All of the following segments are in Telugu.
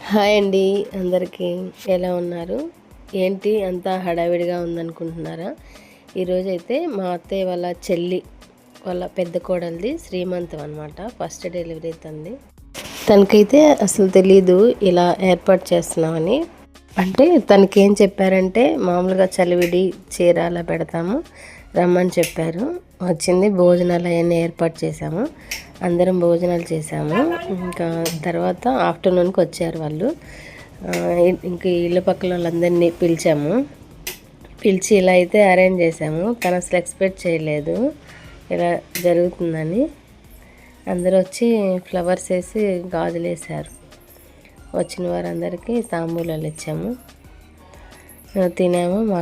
హాయ్ అండి, అందరికీ ఎలా ఉన్నారు? ఏంటి అంతా హడావిడిగా ఉందనుకుంటున్నారా? ఈరోజైతే మా అత్తయ్య వాళ్ళ చెల్లి వాళ్ళ పెద్ద కోడలిది శ్రీమంతం అనమాట. ఫస్ట్ డెలివరీ తనకైతే అసలు తెలీదు ఇలా ఏర్పాటు చేస్తున్నామని. అంటే తనకేం చెప్పారంటే మామూలుగా చలివిడి చీర అలా పెడతాము రమ్మని చెప్పారు. వచ్చింది, భోజనాలు అవన్నీ ఏర్పాటు చేశాము. అందరం భోజనాలు చేసాము. ఇంకా తర్వాత ఆఫ్టర్నూన్కి వచ్చారు వాళ్ళు. ఇంక ఇళ్ళ పక్కల వాళ్ళందరినీ పిలిచి ఇలా అయితే అరేంజ్ చేసాము. తను అసలు ఎక్స్పెక్ట్ చేయలేదు ఇలా జరుగుతుందని. అందరూ వచ్చి ఫ్లవర్స్ వేసి గాజులు వేసారు. వచ్చిన వారందరికీ తాంబూలాలు ఇచ్చాము. తినేమో మా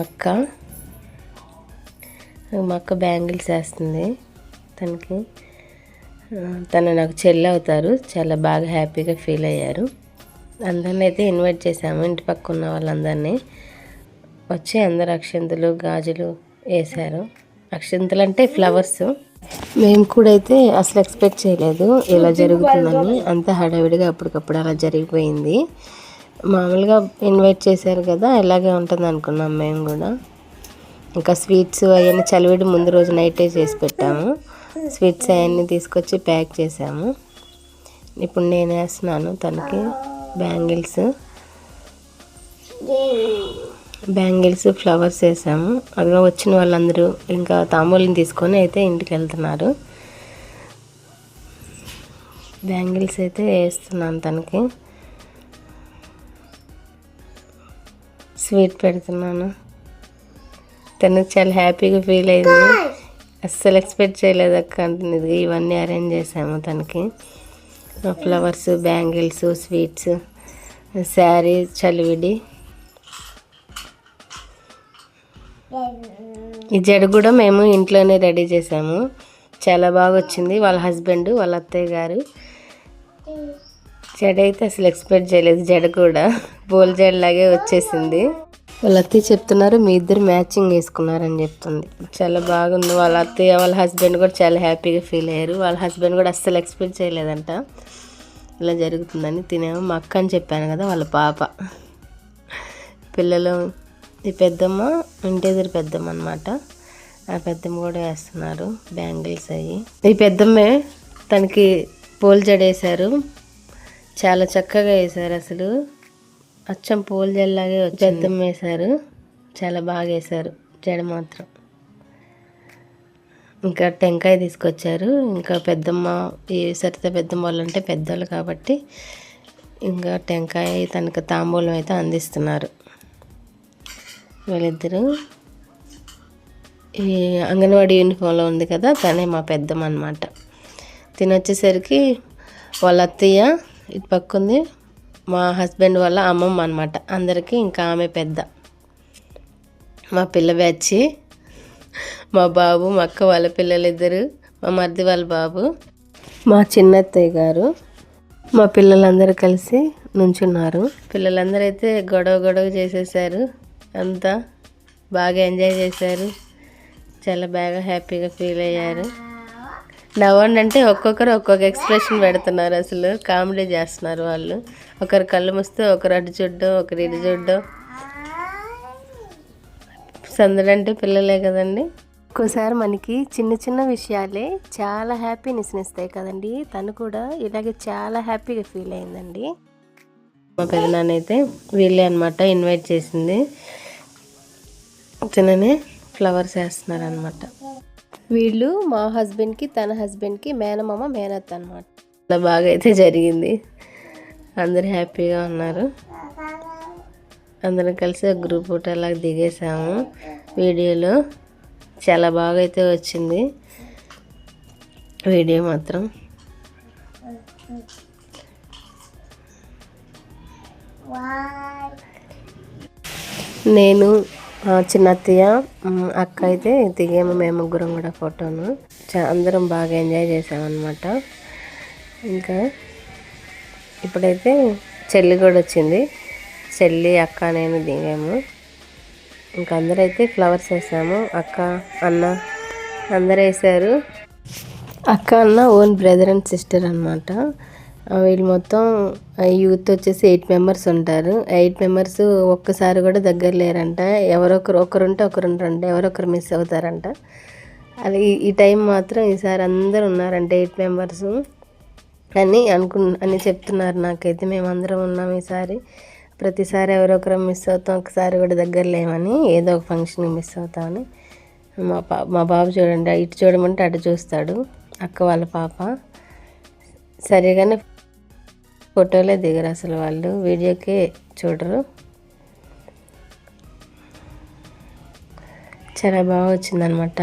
అక్క బ్యాంగిల్స్ వేస్తుంది. తను నాకు చెల్లి అవుతారు. చాలా బాగా హ్యాపీగా ఫీల్ అయ్యారు. అందరిని అయితే ఇన్వైట్ చేశాము, ఇంటి పక్క ఉన్న వాళ్ళందరినీ. వచ్చి అందరు అక్షంతలు గాజులు వేశారు. అక్షంతలు అంటే ఫ్లవర్స్. మేము కూడా అయితే అసలు ఎక్స్పెక్ట్ చేయలేదు ఇలా జరుగుతుందని. అంత హడావిడిగా అప్పటికప్పుడు అలా జరిగిపోయింది. మామూలుగా ఇన్వైట్ చేశారు కదా, ఇలాగే ఉంటుంది అనుకున్నాం మేము కూడా. ఇంకా స్వీట్స్ అవన్నీ చలివిడి ముందు రోజు నైటే చేసి పెట్టాము. స్వీట్స్ అవన్నీ తీసుకొచ్చి ప్యాక్ చేసాము. ఇప్పుడు నేను వేస్తున్నాను తనకి బ్యాంగిల్స్ ఫ్లవర్స్ వేసాము. అదిగా వచ్చిన వాళ్ళందరూ ఇంకా తాంబూలం తీసుకొని అయితే ఇంటికి వెళ్తున్నారు. బ్యాంగిల్స్ అయితే వేస్తున్నాను తనకి. స్వీట్ పెడుతున్నాను. తను చాలా హ్యాపీగా ఫీల్ అయింది. అస్సలు ఎక్స్పెక్ట్ చేయలేదు అక్క అంటుంది. ఇవన్నీ అరేంజ్ చేసాము తనకి. ఫ్లవర్స్, బ్యాంగిల్స్, స్వీట్స్, శారీ, చలివిడి. ఈ జడ కూడా మేము ఇంట్లోనే రెడీ చేసాము. చాలా బాగా వచ్చింది. వాళ్ళ హస్బెండ్, వాళ్ళ అత్తయ్య గారు జడ అయితే అసలు ఎక్స్పెక్ట్ చేయలేదు. జడ కూడా పూల జడలాగే వచ్చేసింది. వాళ్ళ అత్తయ్య చెప్తున్నారు మీ ఇద్దరు మ్యాచింగ్ వేసుకున్నారని చెప్తుంది. చాలా బాగుంది. వాళ్ళ అత్తయ్య వాళ్ళ హస్బెండ్ కూడా చాలా హ్యాపీగా ఫీల్ అయ్యారు. వాళ్ళ హస్బెండ్ కూడా అస్సలు ఎక్స్పెక్ట్ చేయలేదంట ఇలా జరుగుతుందని. తినేమో మా అక్క అని చెప్పాను కదా, వాళ్ళ పాప పిల్లలు. ఈ పెద్దమ్మ ఇంటి ఎదురు పెద్దమ్మ అనమాట. ఆ పెద్దమ్మ కూడా వేస్తున్నారు బ్యాంగిల్స్ అయ్యి. ఈ పెద్దమ్మే తనకి పూల జడ వేశారు. చాలా చక్కగా వేశారు. అసలు అచ్చం పూల జల్లాగే పెద్దమ్మ వేశారు. చాలా బాగా వేశారు జడ మాత్రం. ఇంకా టెంకాయ తీసుకొచ్చారు. ఇంకా పెద్దమ్మ, ఈ సరిత పెద్దమ్మ వాళ్ళు అంటే పెద్దోళ్ళు కాబట్టి ఇంకా టెంకాయ తనకు తాంబూలం అయితే అందిస్తున్నారు వీళ్ళిద్దరూ. ఈ అంగన్వాడీ యూనిఫామ్లో ఉంది కదా, తనే మా పెద్దమ్మ అనమాట. తినొచ్చేసరికి వాళ్ళ అత్తయ్య ఇటు పక్క ఉంది, మా హస్బెండ్ వాళ్ళ అమ్మమ్మ అనమాట. అందరికీ ఇంకా ఆమె పెద్ద. మా పిల్ల బ్యాచి, మా బాబు, మా అక్క వాళ్ళ పిల్లలిద్దరు, మా మరిది వాళ్ళ బాబు, మా చిన్నత్తయ్య గారు, మా పిల్లలందరూ కలిసి నుంచున్నారు. పిల్లలందరూ అయితే గొడవ చేసేసారు. అంతా బాగా ఎంజాయ్ చేశారు. చాలా బాగా హ్యాపీగా ఫీల్ అయ్యారు. నవ్వండి అంటే ఒక్కొక్కరు ఒక్కొక్క ఎక్స్ప్రెషన్ పెడుతున్నారు. అసలు కామెడీ చేస్తున్నారు వాళ్ళు. ఒకరు కళ్ళు మూస్తే ఒకరు అటు చూడ్డం, ఒకరు ఇటు చూడ్డం. సందడంటే పిల్లలే కదండి. ఒక్కోసారి మనకి చిన్న చిన్న విషయాలే చాలా హ్యాపీనెస్ని ఇస్తాయి కదండి. తను కూడా ఇలాగే చాలా హ్యాపీగా ఫీల్ అయిందండి. మా పెదనాన్న అయితే వీళ్ళే అనమాట ఇన్వైట్ చేసింది. చిన్ననే ఫ్లవర్స్ వేస్తున్నారు అనమాట. వీళ్ళు మా హస్బెండ్కి, తన హస్బెండ్కి మేనమామ మేనత్త అనమాట. చాలా బాగా అయితే జరిగింది. అందరు హ్యాపీగా ఉన్నారు. అందరం కలిసి ఒక గ్రూప్ ఫోటో అలా దిగేసాము. వీడియోలో చాలా బాగా అయితే వచ్చింది వీడియో మాత్రం. నేను, చిన్నత్తయ్య, అక్క అయితే దిగాము మేము ముగ్గురం కూడా ఫోటోను. అందరం బాగా ఎంజాయ్ చేసామన్నమాట. ఇంకా ఇప్పుడైతే చెల్లి కూడా వచ్చింది. చెల్లి, అక్క, నేను దిగాము. ఇంకా అందరైతే ఫ్లవర్స్ వేసాము. అక్క, అన్న అందరూ వేసారు. అక్క అన్న ఓన్ బ్రదర్ అండ్ సిస్టర్ అనమాట. వీళ్ళు మొత్తం యూత్ వచ్చేసి 8 మెంబర్స్ ఉంటారు. 8 మెంబర్స్ ఒక్కసారి కూడా దగ్గర లేరంట. ఒకరుంటే ఒకరు ఉండరంట, ఎవరొకరు మిస్ అవుతారంట. అది ఈ టైం మాత్రం ఈసారి అందరూ ఉన్నారంట 8 మెంబర్స్ అని చెప్తున్నారు. నాకైతే మేమందరం ఉన్నాం ఈసారి. ప్రతిసారి ఎవరొకరు మిస్ అవుతాం, ఒకసారి కూడా దగ్గర లేమని, ఏదో ఒక ఫంక్షన్కి మిస్ అవుతామని. మా బాబు చూడండి, ఇటు చూడమంటే అటు చూస్తాడు. అక్క వాళ్ళ పాప సరిగానే ఫోటోలే దిగరు అసలు, వాళ్ళు వీడియోకే చూడరు. చాలా బాగా వచ్చిందనమాట.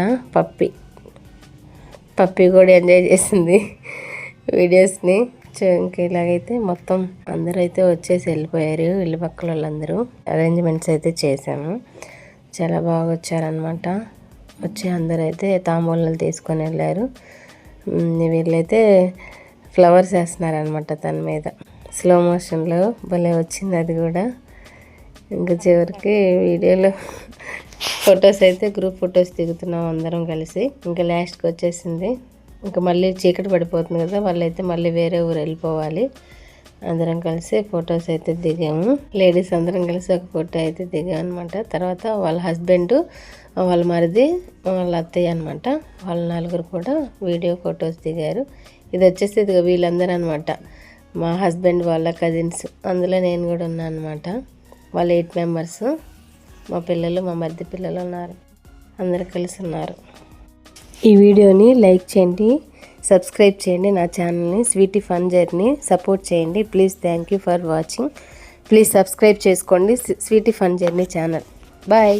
పప్పి కూడా ఎంజాయ్ చేసింది వీడియోస్ని. ఇంక ఇలాగైతే మొత్తం అందరూ అయితే వచ్చేసి వెళ్ళిపోయారు, ఇల్లు పక్కల వాళ్ళందరూ. అరేంజ్మెంట్స్ అయితే చేసాము, చాలా బాగా వచ్చారనమాట. వచ్చి అందరూ అయితే తాంబూలాలు తీసుకొని వెళ్ళారు. వీళ్ళైతే ఫ్లవర్స్ వేస్తున్నారనమాట తన మీద, స్లో మోషన్లో భలే వచ్చింది అది కూడా. ఇంకా చివరికి వీడియోలో ఫొటోస్ అయితే గ్రూప్ ఫొటోస్ దిగుతున్నాం అందరం కలిసి. ఇంకా లాస్ట్కి వచ్చేసింది. ఇంకా మళ్ళీ చీకటి పడిపోతుంది కదా, వాళ్ళైతే మళ్ళీ వేరే ఊరు వెళ్ళిపోవాలి. అందరం కలిసి ఫొటోస్ అయితే దిగాము. లేడీస్ అందరం కలిసి ఒక ఫోటో అయితే దిగాం అనమాట. తర్వాత వాళ్ళ హస్బెండ్, వాళ్ళ మరిది, వాళ్ళ అత్తయ్య అనమాట, వాళ్ళ నలుగురు కూడా వీడియో ఫొటోస్ దిగారు. ఇది వచ్చేసి ఇదిగో వీళ్ళందరూ అనమాట, మా హస్బెండ్ వాళ్ళ కజిన్స్. అందులో నేను కూడా ఉన్నాను అనమాట. వాళ్ళు 8 మెంబర్స్. మా పిల్లలు, మా మరిది పిల్లలు ఉన్నారు, అందరు కలిసి ఉన్నారు. ఈ వీడియోని లైక్ చేయండి, సబ్స్క్రైబ్ చేయండి. నా ఛానల్ని స్వీటీ ఫన్ జర్నీ సపోర్ట్ చేయండి please. Thank you for watching. Please subscribe చేసుకోండి Sweety Fun Journey channel. Bye.